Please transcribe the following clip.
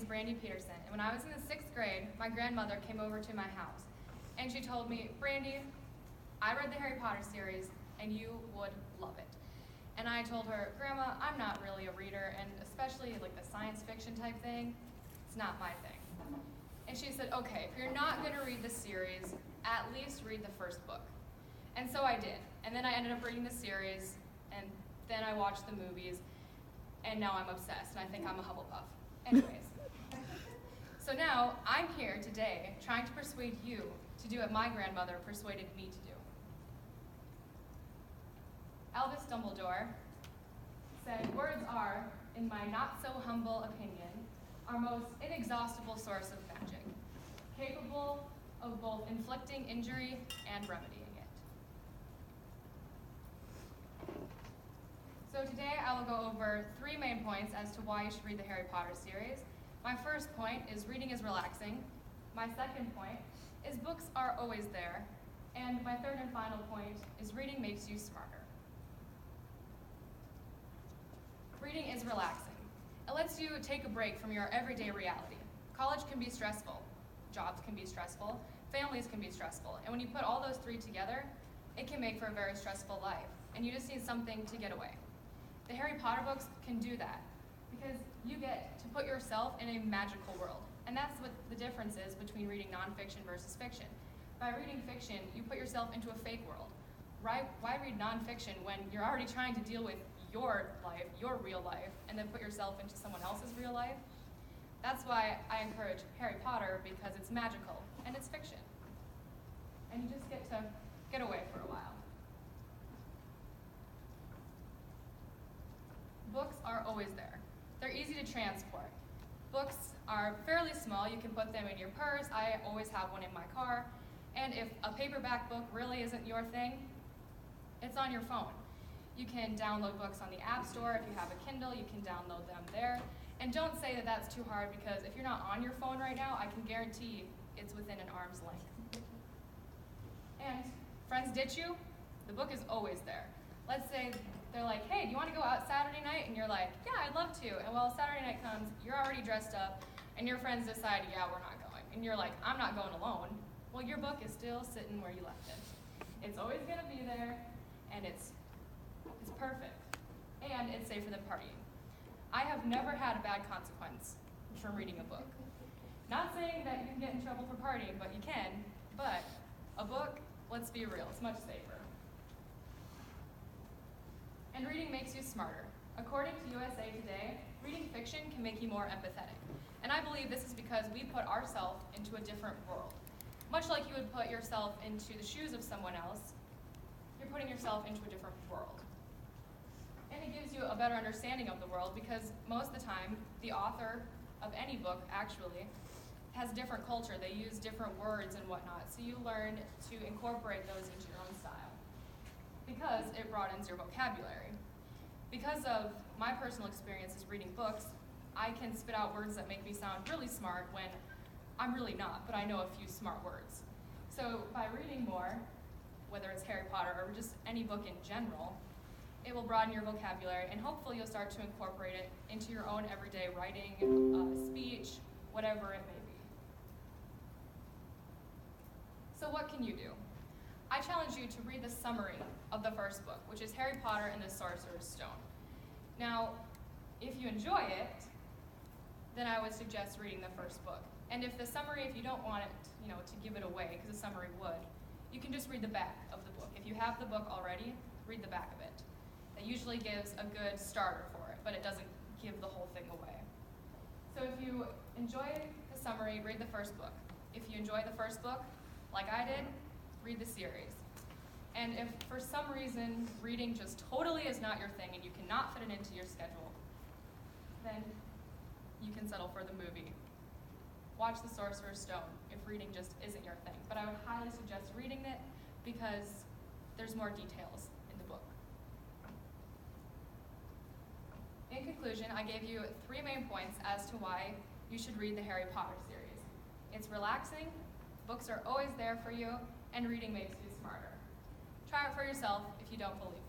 is Brandy Peterson, and when I was in the 6th grade, my grandmother came over to my house, and she told me, Brandy, I read the Harry Potter series, and you would love it. And I told her, Grandma, I'm not really a reader, and especially like the science fiction type thing, it's not my thing. And she said, okay, if you're not going to read the series, at least read the first book. And so I did. And then I ended up reading the series, and then I watched the movies, and now I'm obsessed, and I think I'm a Hufflepuff. Anyways. So now I'm here today trying to persuade you to do what my grandmother persuaded me to do. Albus Dumbledore said, words are, in my not-so-humble opinion, our most inexhaustible source of magic, capable of both inflicting injury and remedying it. So today I will go over 3 main points as to why you should read the Harry Potter series. My first point is reading is relaxing. My second point is books are always there. And my third and final point is reading makes you smarter. Reading is relaxing. It lets you take a break from your everyday reality. College can be stressful, jobs can be stressful, families can be stressful, and when you put all those 3 together, it can make for a very stressful life, and you just need something to get away. The Harry Potter books can do that, because you get to put yourself in a magical world, and that's what the difference is between reading nonfiction versus fiction. By reading fiction, you put yourself into a fake world. Why read nonfiction when you're already trying to deal with your life, your real life, and then put yourself into someone else's real life? That's why I encourage Harry Potter, because it's magical and it's fiction. And you just get to get away for a while. Books are always there. They're easy to transport. Books are fairly small. You can put them in your purse. I always have one in my car. And if a paperback book really isn't your thing, it's on your phone. You can download books on the App Store. If you have a Kindle, you can download them there. And don't say that that's too hard, because if you're not on your phone right now, I can guarantee it's within an arm's length. And friends ditch you, the book is always there. Let's say they're like, hey, do you want to go out Saturday night? And you're like, yeah, I'd love to. And well, Saturday night comes, you're already dressed up, and your friends decide, yeah, we're not going. And you're like, I'm not going alone. Well, your book is still sitting where you left it. It's always going to be there, and it's perfect. And it's safer than partying. I have never had a bad consequence from reading a book. Not saying that you can get in trouble for partying, but you can. But a book, let's be real, it's much safer. And reading makes you smarter. According to USA Today, reading fiction can make you more empathetic. And I believe this is because we put ourselves into a different world. Much like you would put yourself into the shoes of someone else, you're putting yourself into a different world. And it gives you a better understanding of the world, because most of the time, the author of any book actually has different culture. They use different words and whatnot, so you learn to incorporate those into your own style, because it broadens your vocabulary. Because of my personal experiences reading books, I can spit out words that make me sound really smart when I'm really not, but I know a few smart words. So by reading more, whether it's Harry Potter or just any book in general, it will broaden your vocabulary, and hopefully you'll start to incorporate it into your own everyday writing, speech, whatever it may be. So what can you do? I challenge you to read the summary of the first book, which is Harry Potter and the Sorcerer's Stone. Now, if you enjoy it, then I would suggest reading the first book. And if the summary, if you don't want it, to give it away, because the summary would, you can just read the back of the book. If you have the book already, read the back of it. That usually gives a good starter for it, but it doesn't give the whole thing away. So if you enjoy the summary, read the first book. If you enjoy the first book, like I did, read the series. And if for some reason reading just totally is not your thing and you cannot fit it into your schedule, then you can settle for the movie. Watch The Sorcerer's Stone if reading just isn't your thing. But I would highly suggest reading it, because there's more details in the book. In conclusion, I gave you 3 main points as to why you should read the Harry Potter series. It's relaxing, books are always there for you, and reading makes you smarter. Try it for yourself if you don't believe